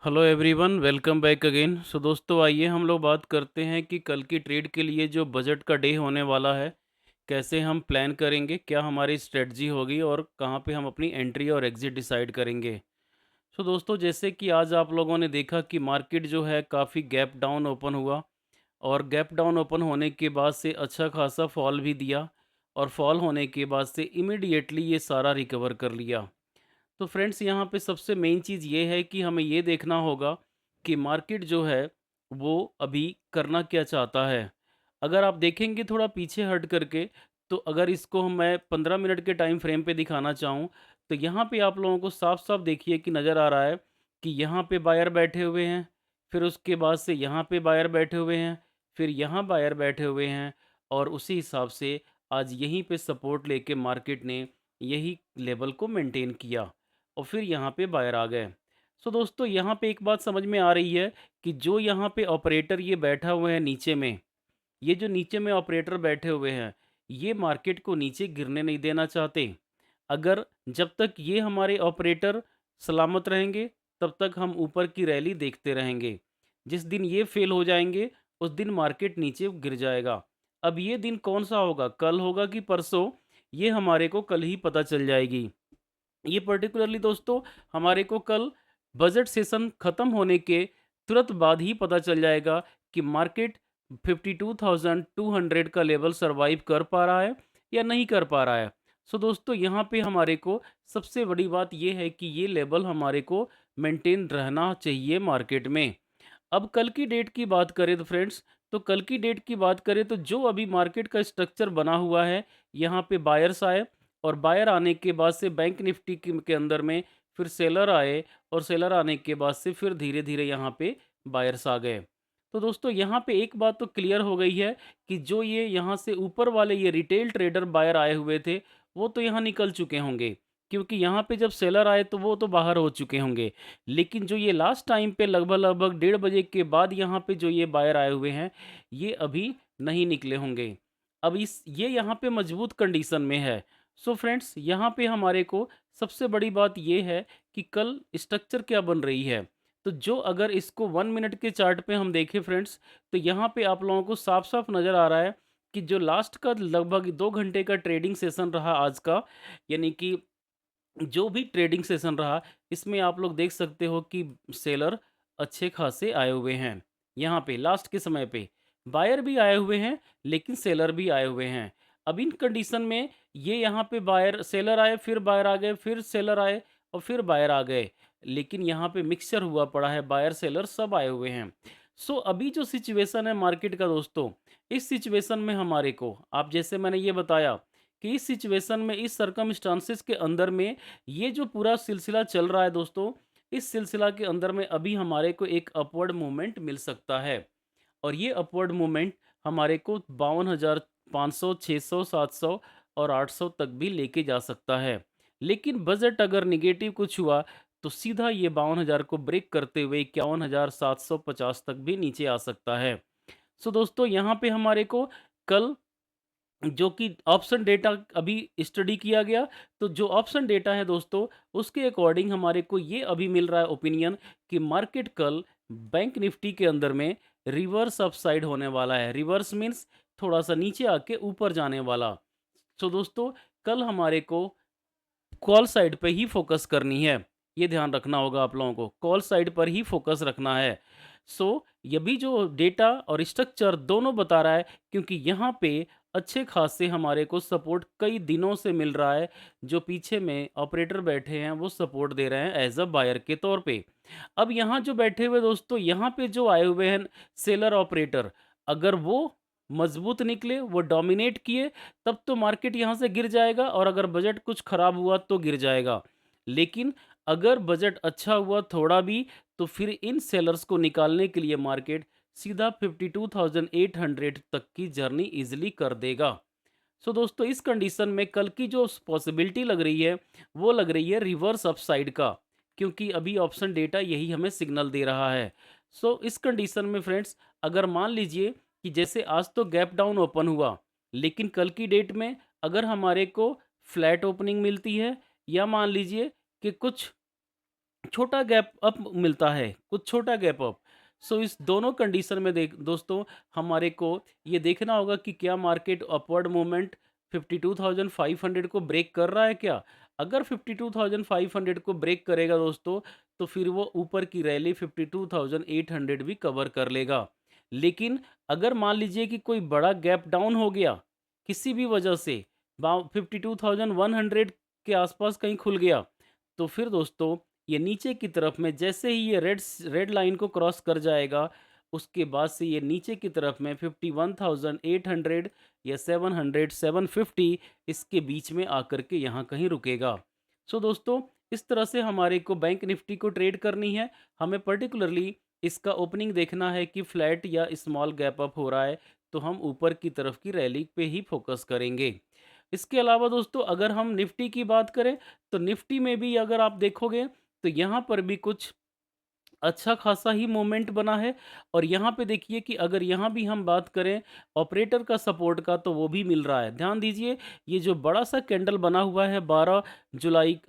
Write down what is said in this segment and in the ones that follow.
Hello everyone, welcome back again. So दोस्तों, आइए हम लोग बात करते हैं कि कल की ट्रेड के लिए जो बजट का डे होने वाला है, कैसे हम प्लान करेंगे, क्या हमारी स्ट्रेटजी होगी और कहाँ पे हम अपनी एंट्री और एग्ज़िट डिसाइड करेंगे। सो दोस्तों, जैसे कि आज आप लोगों ने देखा कि मार्केट जो है काफ़ी गैप डाउन ओपन हुआ और गैप डाउन ओपन होने के बाद से अच्छा खासा फॉल भी दिया और फॉल होने के बाद से इमीडिएटली ये सारा रिकवर कर लिया। तो फ्रेंड्स, यहाँ पे सबसे मेन चीज़ ये है कि हमें ये देखना होगा कि मार्केट जो है वो अभी करना क्या चाहता है। अगर आप देखेंगे थोड़ा पीछे हट करके, तो अगर इसको मैं 15 मिनट के टाइम फ्रेम पे दिखाना चाहूँ, तो यहाँ पे आप लोगों को साफ-साफ देखिए कि नज़र आ रहा है कि यहाँ पे बायर बैठे हुए हैं, फिर उसके बाद से यहाँ पे बायर बैठे हुए हैं, फिर यहाँ बायर बैठे हुए हैं और उसी हिसाब से आज यहीं पे सपोर्ट लेके मार्केट ने यही लेवल को मेंटेन किया। और फिर यहाँ पे बायर आ गए। सो दोस्तों, यहाँ पे एक बात समझ में आ रही है कि जो यहाँ पे ऑपरेटर ये बैठा हुआ है नीचे में, ये जो नीचे में ऑपरेटर बैठे हुए हैं, ये मार्केट को नीचे गिरने नहीं देना चाहते। अगर जब तक ये हमारे ऑपरेटर सलामत रहेंगे, तब तक हम ऊपर की रैली देखते रहेंगे। जिस दिन ये फेल हो जाएँगे, उस दिन मार्केट नीचे गिर जाएगा। अब ये दिन कौन-सा होगा, कल होगा कि परसों, ये हमारे को कल ही पता चल जाएगी। ये पर्टिकुलरली दोस्तों हमारे को कल बजट सेशन खत्म होने के तुरंत बाद ही पता चल जाएगा कि मार्केट 52,200 का लेवल सरवाइव कर पा रहा है या नहीं कर पा रहा है। सो दोस्तों, यहाँ पे हमारे को सबसे बड़ी बात ये है कि ये लेवल हमारे को मेंटेन रहना चाहिए मार्केट में। अब कल की डेट की बात करें तो फ्रेंड्स, तो कल की डेट की बात करें तो जो अभी मार्केट का स्ट्रक्चर बना हुआ है, यहाँ पे बायर्स आए और बायर आने के बाद से बैंक निफ्टी के अंदर में फिर सेलर आए और सेलर आने के बाद से फिर धीरे धीरे यहाँ पे बायर्स आ गए। तो दोस्तों, यहाँ पे एक बात तो क्लियर हो गई है कि जो ये यहाँ से ऊपर वाले ये रिटेल ट्रेडर बायर आए हुए थे, वो तो यहाँ निकल चुके होंगे, क्योंकि यहाँ पे जब सेलर आए तो वो तो बाहर हो चुके होंगे। लेकिन जो ये लास्ट टाइम पे लगभग-लगभग 1:30 के बाद यहाँ पे जो ये बायर आए हुए हैं, ये अभी नहीं निकले होंगे। अब इस ये यहाँ पे मजबूत कंडीशन में है। सो फ्रेंड्स, यहाँ पे हमारे को सबसे बड़ी बात ये है कि कल स्ट्रक्चर क्या बन रही है। तो जो अगर इसको 1 मिनट के चार्ट पे हम देखें फ्रेंड्स, तो यहाँ पे आप लोगों को साफ-साफ नज़र आ रहा है कि जो लास्ट का लगभग 2 घंटे का ट्रेडिंग सेशन रहा आज का, यानी कि जो भी ट्रेडिंग सेशन रहा, इसमें आप लोग देख सकते हो कि सेलर अच्छे खासे आए हुए हैं। यहाँ पे लास्ट के समय पे बायर भी आए हुए हैं, लेकिन सेलर भी आए हुए हैं। अब इन कंडीशन में ये यहाँ पे बायर सेलर आए, फिर बायर आ गए, फिर सेलर आए और फिर बायर आ गए। लेकिन यहाँ पे मिक्सचर हुआ पड़ा है, बायर सेलर सब आए हुए हैं। सो अभी जो सिचुएशन है मार्केट का दोस्तों, इस सिचुएशन में हमारे को, आप जैसे मैंने ये बताया कि इस सिचुएशन में, इस सर्कमस्टांसेस के अंदर में, ये जो पूरा सिलसिला चल रहा है दोस्तों, इस सिलसिला के अंदर में अभी हमारे को एक अपवर्ड मूवमेंट मिल सकता है और ये अपवर्ड मूवमेंट हमारे को 52,500, 600, 700 और 800 तक भी लेके जा सकता है। लेकिन बजट अगर नेगेटिव कुछ हुआ, तो सीधा ये 52,000 को ब्रेक करते हुए 51,750 तक भी नीचे आ सकता है। सो दोस्तों, यहाँ पे हमारे को कल जो कि ऑप्शन डेटा अभी स्टडी किया गया, तो जो ऑप्शन डेटा है दोस्तों, उसके अकॉर्डिंग हमारे को ये अभी मिल रहा है ओपिनियन कि मार्केट कल बैंक निफ्टी के अंदर में रिवर्स अपसाइड होने वाला है। रिवर्स मीन्स थोड़ा सा नीचे आके ऊपर जाने वाला। सो दोस्तों, कल हमारे को कॉल साइड पे ही फ़ोकस करनी है। ये ध्यान रखना होगा आप लोगों को, कॉल साइड पर ही फ़ोकस रखना है। ये भी जो डेटा और स्ट्रक्चर दोनों बता रहा है, क्योंकि यहाँ पे अच्छे खासे हमारे को सपोर्ट कई दिनों से मिल रहा है। जो पीछे में ऑपरेटर बैठे हैं, वो सपोर्ट दे रहे हैं एज़ अ बायर के तौर पे। अब यहाँ जो बैठे हुए दोस्तों, यहाँ पे जो आए हुए हैं सेलर ऑपरेटर, अगर वो मज़बूत निकले, वो डोमिनेट किए, तब तो मार्केट यहाँ से गिर जाएगा और अगर बजट कुछ खराब हुआ तो गिर जाएगा। लेकिन अगर बजट अच्छा हुआ थोड़ा भी, तो फिर इन सेलर्स को निकालने के लिए मार्केट सीधा 52,800 तक की जर्नी ईज़िली कर देगा। सो दोस्तों, इस कंडीशन में कल की जो पॉसिबिलिटी लग रही है, वो लग रही है रिवर्स अपसाइड का, क्योंकि अभी ऑप्शन डेटा यही हमें सिग्नल दे रहा है। इस कंडीशन में फ्रेंड्स, अगर मान लीजिए कि जैसे आज तो गैप डाउन ओपन हुआ, लेकिन कल की डेट में अगर हमारे को फ्लैट ओपनिंग मिलती है या मान लीजिए कि कुछ छोटा गैप अप मिलता है, कुछ छोटा गैप अप। सो इस दोनों कंडीशन में देख दोस्तों हमारे को ये देखना होगा कि क्या मार्केट अपवर्ड मूवमेंट 52,500 को ब्रेक कर रहा है क्या? अगर 52,500 को ब्रेक करेगा दोस्तों, तो फिर वो ऊपर की रैली 52,800 भी कवर कर लेगा। लेकिन अगर मान लीजिए कि कोई बड़ा गैप डाउन हो गया, किसी भी वजह से, 52,100 के आसपास कहीं खुल गया, तो फिर दोस्तों ये नीचे की तरफ में जैसे ही ये रेड लाइन को क्रॉस कर जाएगा, उसके बाद से ये नीचे की तरफ में 51,800 या 700 750 इसके बीच में आकर के यहाँ कहीं रुकेगा। सो दोस्तों इस तरह से हमारे को बैंक निफ्टी को ट्रेड करनी है। हमें पर्टिकुलरली इसका ओपनिंग देखना है कि फ्लैट या स्मॉल गैप अप हो रहा है, तो हम ऊपर की तरफ की रैली पे ही फोकस करेंगे। इसके अलावा दोस्तों अगर हम निफ्टी की बात करें, तो निफ्टी में भी अगर आप देखोगे तो यहाँ पर भी कुछ अच्छा खासा ही मोमेंट बना है। और यहाँ पे देखिए कि अगर यहाँ भी हम बात करें ऑपरेटर का सपोर्ट का, तो वो भी मिल रहा है। ध्यान दीजिए ये जो बड़ा सा कैंडल बना हुआ है 12 जुलाई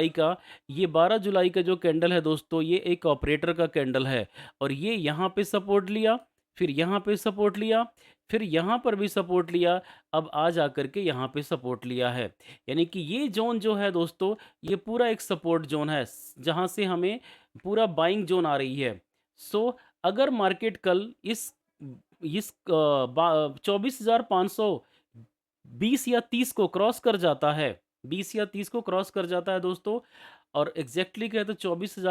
का, ये 12 जुलाई का जो कैंडल है दोस्तों, ये एक ऑपरेटर का कैंडल है। और ये यहाँ पे सपोर्ट लिया, फिर यहाँ पे सपोर्ट लिया, फिर यहाँ पर भी सपोर्ट लिया, अब आ जा करके यहाँ पे सपोर्ट लिया है। यानी कि ये जोन जो है दोस्तों, ये पूरा एक सपोर्ट जोन है जहाँ से हमें पूरा बाइंग जोन आ रही है। सो अगर मार्केट कल इस 24,520 या 30 को क्रॉस कर जाता है, 20 या 30 को क्रॉस कर जाता है दोस्तों, और एग्जैक्टली कहे तो 24,000